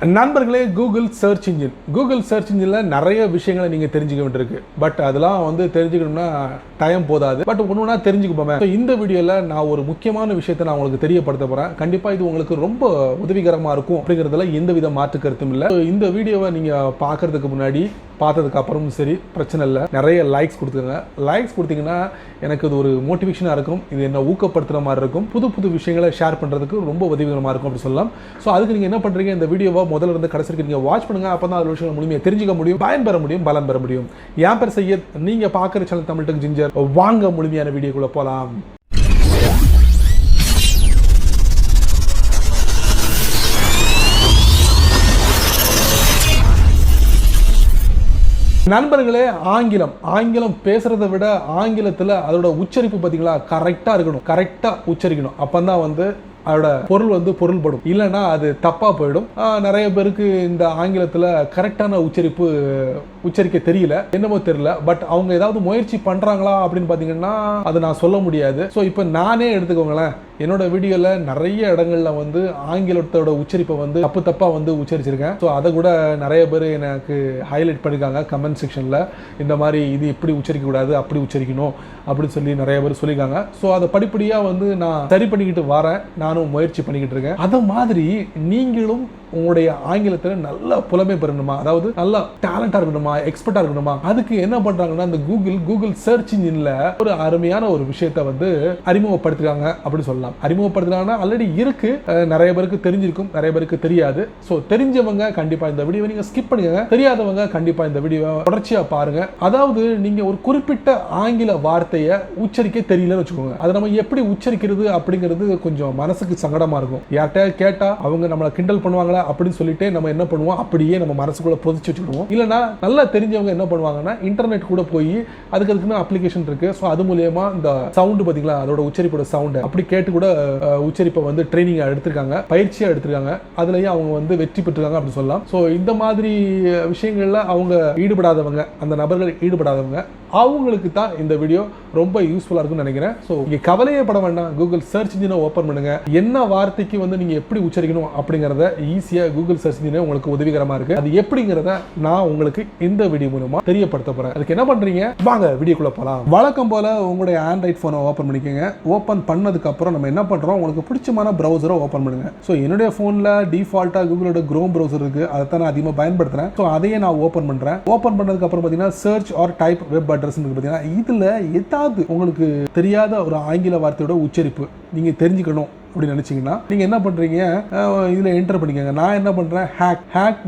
நண்பர்களே, Google search இன்ஜினில் நிறைய விஷயங்களை நீங்கள் தெரிஞ்சுக்க வேண்டியிருக்கு. பட் அதெல்லாம் வந்து தெரிஞ்சுக்கணும்னா டைம் போதாது. பட் ஒன்றுனா தெரிஞ்சுக்கப்போமே. இந்த வீடியோவில் நான் ஒரு முக்கியமான விஷயத்தை நான் உங்களுக்கு தெரியப்படுத்த போகிறேன். கண்டிப்பாக இது உங்களுக்கு ரொம்ப உதவிகரமாக இருக்கும் அப்படிங்கிறதுல எந்த வித மாற்று கருத்தும் இல்லை. இந்த வீடியோவை நீங்கள் பார்க்கறதுக்கு முன்னாடி பார்த்ததுக்கு அப்புறமும் சரி, பிரச்சனை இல்லை, நிறைய லைக்ஸ் கொடுத்துருங்க. லைக்ஸ் கொடுத்தீங்கன்னா எனக்கு இது ஒரு மோட்டிவேஷனாக இருக்கும், இது என்ன ஊக்கப்படுத்துகிற மாதிரி இருக்கும், புது புது விஷயங்களை ஷேர் பண்ணுறதுக்கு ரொம்ப உதவிகரமாக இருக்கும் அப்படி சொல்லலாம். ஸோ அதுக்கு நீங்கள் என்ன பண்ணுறீங்க, இந்த வீடியோவை முதல்ல இருந்து கடைசிக்கு நீங்கள் வாட்ச் பண்ணுங்கள். அப்போ தான் அதில் விஷயங்கள் முழுமையாக தெரிஞ்சுக்க முடியும், பயன் பெற முடியும், பலம் பெற முடியும். என் பேர் சையத், நீங்கள் பார்க்குற சேனல் தமிழ் டெக் ஜிஞ்சர். வாங்க முழுமையான வீடியோக்குள்ளே போகலாம். நண்பர்களே, ஆங்கிலம் பேசுறதை விட ஆங்கிலத்தில் அதோட உச்சரிப்பு பார்த்தீங்களா கரெக்டாக இருக்கணும், கரெக்டாக உச்சரிக்கணும். அப்போ தான் வந்து அதோட பொருள் வந்து பொருள்படும். இல்லைன்னா அது தப்பாக போயிடும். நிறைய பேருக்கு இந்த ஆங்கிலத்தில் கரெக்டான உச்சரிக்க தெரியல, என்னமோ தெரியல. பட் அவங்க ஏதாவது முயற்சி பண்ணுறாங்களா அப்படின்னு பார்த்தீங்கன்னா அது நான் சொல்ல முடியாது. ஸோ இப்போ நானே எடுத்துக்கோங்களேன், என்னோட வீடியோவில் நிறைய இடங்களில் வந்து ஆங்கிலத்தோட உச்சரிப்பை வந்து தப்பாக வந்து உச்சரிச்சிருக்கேன். ஸோ அதை கூட நிறைய பேர் எனக்கு ஹைலைட் பண்ணியிருக்காங்க கமெண்ட் செக்ஷனில். இந்த மாதிரி இது இப்படி உச்சரிக்கக்கூடாது, அப்படி உச்சரிக்கணும் அப்படின்னு சொல்லி நிறைய பேர் சொல்லியிருக்காங்க. ஸோ அதை படிப்படியாக வந்து நான் சரி பண்ணிக்கிட்டு வரேன், நானும் முயற்சி பண்ணிக்கிட்டு இருக்கேன். அதை மாதிரி நீங்களும் உங்களுடைய ஆங்கிலத்தில் நல்ல புலமை பெறணுமா, அதாவது நல்லா டேலண்டாக இருக்கணுமா, எக்ஸ்பர்ட்டாக இருக்கணுமா, அதுக்கு என்ன பண்ணுறாங்கன்னா இந்த கூகுள் சர்ச் இன்ஜினில் ஒரு அருமையான ஒரு விஷயத்தை வந்து அறிமுகப்படுத்துறாங்க அப்படி சொல்லலாம். அறிமுகப்படுத்துறாங்கன்னா ஆல்ரெடி இருக்கு, நிறைய பேருக்கு தெரிஞ்சிருக்கும், நிறைய பேருக்கு தெரியாது. ஸோ தெரிஞ்சவங்க கண்டிப்பாக இந்த வீடியோவை நீங்கள் ஸ்கிப் பண்ணுங்க, தெரியாதவங்க கண்டிப்பாக இந்த வீடியோவை தொடர்ச்சியாக பாருங்க. அதாவது நீங்கள் ஒரு குறிப்பிட்ட ஆங்கில வார்த்தையை உச்சரிக்க தெரியலன்னு வச்சுக்கோங்க, அதை நம்ம எப்படி உச்சரிக்கிறது அப்படிங்கிறது கொஞ்சம் மனசுக்கு சங்கடமா இருக்கும். யார்கிட்ட கேட்டா அவங்க நம்மளை கிண்டல் பண்ணுவாங்களா அப்படின்னு சொல்லிட்டு நம்ம என்ன பண்ணுவோம், அப்படியே நம்ம மனசுக்குள்ள பொதிச்சு வச்சுக்கிடுவோம். இல்லைன்னா நல்லா தெரிஞ்சவங்க என்ன பண்ணுவாங்கன்னா இன்டர்நெட் கூட போய் அதுக்கு அப்ளிகேஷன் இருக்கு. ஸோ அது மூலியமா இந்த சவுண்டு பார்த்தீங்களா, அதோட உச்சரிப்போட சவுண்டு அப்படி கேட்டு கூட உச்சரிப்பை வந்து ட்ரைனிங் எடுத்திருக்காங்க, பயிற்சியா எடுத்திருக்காங்க. அதுலயே அவங்க வந்து வெற்றி பெற்றிருக்காங்க அப்படின்னு சொல்லலாம். ஸோ இந்த மாதிரி விஷயங்கள்ல அவங்க ஈடுபடாதவங்க, அந்த நபர்கள் ஈடுபடாதவங்க, அவங்களுக்கு தான் இந்த வீடியோ ரொம்ப யூஸ்ஃபுல்லா இருக்கும்னு நினைக்கிறேன். ஸோ இங்க கவலையே பட வேண்டாம், கூகுள் சர்ச் இன்ஜினை ஓப்பன் பண்ணுங்க. என்ன வார்த்தைக்கு வந்து நீங்க எப்படி உச்சரிக்கணும் அப்படிங்கறத ஈஸியா கூகுள் சர்ச் இன்ஜினே உங்களுக்கு உதவிகரமா இருக்கு. அது எப்படிங்கறத நான் உங்களுக்கு இந்த வீடியோ மூலமா தெரியப்படுத்த போறேன். அதுக்கு என்ன பண்றீங்க, வாங்க வீடியோக்குள்ள போலாம். வழக்கம் போல உங்களுடைய ஆண்ட்ராய்ட் போனை ஓப்பன் பண்ணிக்கோங்க. ஓப்பன் பண்ணதுக்கு அப்புறம் நம்ம என்ன பண்றோம், உங்களுக்கு பிடிச்சமான பிரவுசரை ஓப்பன் பண்ணுங்க. ஸோ என்னுடைய போன்ல டிஃபால்ட்டா கூகுளோட குரோம் பிரவுசர் இருக்கு, அதை தான் நான் அதிகமாக பயன்படுத்துறேன். ஸோ அதையே நான் ஓப்பன் பண்றேன். ஓப்பன் பண்ணதுக்கு அப்புறம் பார்த்தீங்கன்னா search or type web address பார்த்தீங்கன்னா இதுல ஏதாவது உங்களுக்கு தெரியாத ஒரு ஆங்கில வார்த்தையோட உச்சரிப்பு நீங்க தெரிஞ்சுக்கணும் அப்படின்னு நினைச்சீங்கன்னா நீங்க என்ன பண்றீங்க, இதுல என்டர் பண்ணிக்கோங்க. நான் என்ன பண்றேன், ஹேக்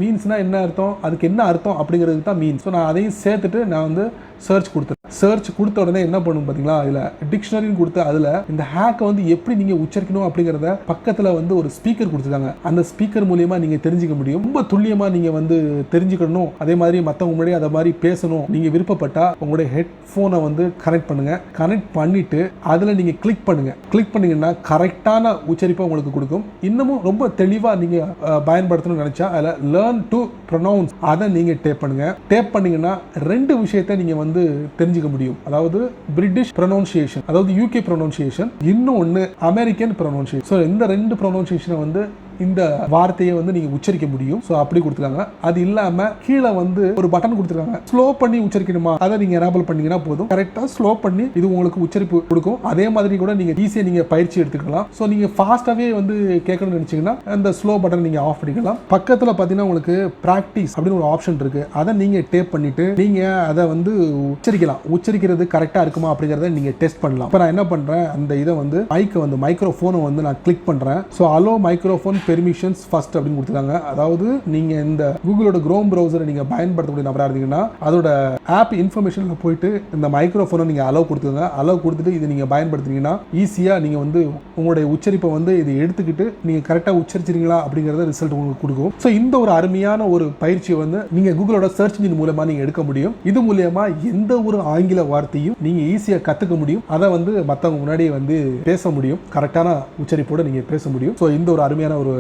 மீன்ஸ்னா என்ன அர்த்தம், அதுக்கு என்ன அர்த்தம் அப்படிங்கிறதுக்கு தான் மீன்ஸ். ஸோ நான் அதையும் சேர்த்துட்டு நான் வந்து சர்ச் கொடுத்தேன். சர்ச் கொடுத்த உடனே என்ன பண்ணும் பார்த்தீங்களா, இதில் டிக்ஷனரின்னு கொடுத்து அதில் இந்த ஹேக்கை வந்து எப்படி நீங்கள் உச்சரிக்கணும் அப்படிங்கிறத பக்கத்தில் வந்து ஒரு ஸ்பீக்கர் கொடுத்துருக்காங்க. அந்த ஸ்பீக்கர் மூலியமாக நீங்கள் தெரிஞ்சுக்க முடியும். ரொம்ப துல்லியமாக நீங்கள் வந்து தெரிஞ்சுக்கணும், அதே மாதிரி மற்றவங்க முன்னாடி அதை மாதிரி பேசணும் நீங்கள் விருப்பப்பட்டால் உங்களுடைய ஹெட்ஃபோனை வந்து கனெக்ட் பண்ணுங்க. கனெக்ட் பண்ணிட்டு அதில் நீங்கள் கிளிக் பண்ணுங்க. கிளிக் பண்ணீங்கன்னா கரெக்டான உச்சரிப்பை உங்களுக்கு கொடுக்கும். இன்னமும் ரொம்ப தெளிவாக நீங்கள் பயன்படுத்தணும்னு நினச்சா அதில் லேர்ன் டு ப்ரொனவுன்ஸ் அதை நீங்கள் டேப் பண்ணுங்க. டேப் பண்ணீங்கன்னா ரெண்டு விஷயத்தை நீங்கள் வந்து தெரிஞ்சுக்க முடியும். அதாவது பிரிட்டிஷ் ப்ரொனவுன்சியேஷன், அதாவது யூகே ப்ரொனவுன்சியேஷன், இன்னொன்று அமெரிக்கன் ப்ரொனவுன்சியேஷன். ஸோ இந்த ரெண்டு ப்ரொனவுன்சியேஷனை வந்து இந்த வார்த்தையை வந்து நீங்க உச்சரிக்க முடியும். ஸோ அப்படி கொடுத்துருக்காங்க. அது இல்லாம கீழே வந்து ஒரு பட்டன் கொடுத்துருக்காங்க, ஸ்லோ பண்ணி உச்சரிக்கணுமா, அதை நீங்க எனேபிள் பண்ணீங்கன்னா போதும், கரெக்டா ஸ்லோ பண்ணி இது உங்களுக்கு உச்சரிப்பு கொடுக்கும். அதே மாதிரி கூட நீங்க ஈஸியா நீங்க பயிற்சி எடுத்துக்கலாம். ஸோ நீங்க ஃபாஸ்டாவே வந்து கேட்கணும்னு நினைச்சீங்கன்னா அந்த ஸ்லோ பட்டன் நீங்க ஆஃப் பண்ணிக்கலாம். பக்கத்துல பாத்தீங்கன்னா உங்களுக்கு பிராக்டிஸ் அப்படின்னு ஒரு ஆப்ஷன் இருக்கு, அதை நீங்க டேப் பண்ணிட்டு நீங்க அதை வந்து உச்சரிக்கலாம். உச்சரிக்கிறது கரெக்டா இருக்குமா அப்படிங்கறத நீங்க டெஸ்ட் பண்ணலாம். இப்போ நான் என்ன பண்றேன், அந்த இதை வந்து மைக்ரோஃபோனை வந்து நான் கிளிக் பண்றேன். So allow microphone permissions first அப்படின்னு கொடுத்துருக்காங்க. அதாவது நீங்க இந்த கூகுளோட குரோம் பிரவுசரை நீங்க பயன்படுத்தக்கூடிய நபரா இருந்தீங்கன்னா அதோட ஆப் இன்ஃபர்மேஷன்ல போயிட்டு இந்த மைக்ரோஃபோனை நீங்க அலோவ் கொடுத்துங்க. அலோவ் கொடுத்துட்டு இது நீங்க பயன்படுத்துனீங்கன்னா ஈஸியா நீங்க வந்து உங்களுடைய உச்சரிப்பை வந்து இதை எடுத்துக்கிட்டு நீங்க கரெக்டா உச்சரிச்சிருக்கீங்களா அப்படிங்கறத ரிசல்ட் உங்களுக்கு கொடுக்கும். ஸோ இந்த ஒரு அருமையான ஒரு பயிற்சியை வந்து நீங்க கூகுளோட சர்ச் இன்ஜின் மூலமா நீங்க எடுக்க முடியும். இது மூலமா எந்த ஒரு ஆங்கில வார்த்தையும் நீங்க ஈஸியா கத்துக்க முடியும். அதை வந்து மற்றவங்க முன்னாடி வந்து பேச முடியும், கரெக்டான உச்சரிப்போட நீங்க பேச முடியும். ஸோ இந்த ஒரு அருமையான ஒரு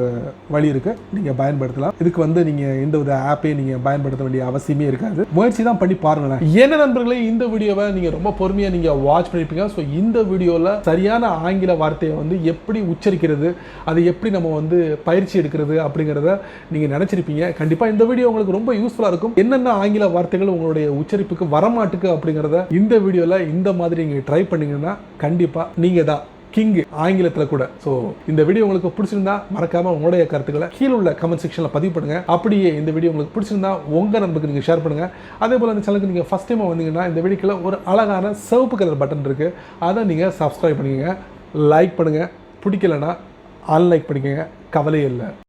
வழி இருக்கு, நீங்க பயன்படுத்தலாம். இதுக்கு வந்து நீங்க எந்த வித ஆப்பையும் நீங்க பயன்படுத்த வேண்டிய அவசியமே இருக்காது. முயற்சி தான் பண்ணி பாருங்களேன். என்ன நண்பர்களே, இந்த வீடியோவை நீங்க ரொம்ப பொறுமையா நீங்க வாட்ச் பண்ணிருப்பீங்க. ஸோ இந்த வீடியோல சரியான ஆங்கில வார்த்தையை வந்து எப்படி உச்சரிக்கிறது, அதை எப்படி நம்ம வந்து பயிற்சி எடுக்கிறது அப்படிங்கிறத நீங்க நினைச்சிருப்பீங்க. கண்டிப்பா இந்த வீடியோ உங்களுக்கு ரொம்ப யூஸ்ஃபுல்லா இருக்கும். என்னென்ன ஆங்கில வார்த்தைகள் உங்களுடைய உச்சரிப்புக்கு வரமாட்டுக்கு அப்படிங்கிறத இந்த வீடியோல இந்த மாதிரி நீங்க ட்ரை பண்ணீங்கன்னா கண்டிப்பா நீங்க தான் கிங் ஆங்கிலத்தில் கூட. ஸோ இந்த வீடியோ உங்களுக்கு பிடிச்சிருந்தா மறக்காம உங்களுடைய கருத்துக்களை கீழே உள்ள கமெண்ட் செக்ஷனில் பதிவு பண்ணுங்க. அப்படியே இந்த வீடியோ உங்களுக்கு பிடிச்சிருந்தா உங்க நண்பருக்கு நீங்க ஷேர் பண்ணுங்க. அதே போல இந்த சேனலுக்கு நீங்க ஃபர்ஸ்ட் டைம் வந்தீங்கன்னா இந்த வீடியோக்குள்ள ஒரு அழகான சிவப்பு கலர் பட்டன் இருக்கு, அதை நீங்க சப்ஸ்கிரைப் பண்ணிக்கங்க, லைக் பண்ணுங்க, பிடிக்கலன்னா அன்லைக் பண்ணிக்கங்க, கவலையே இல்லை.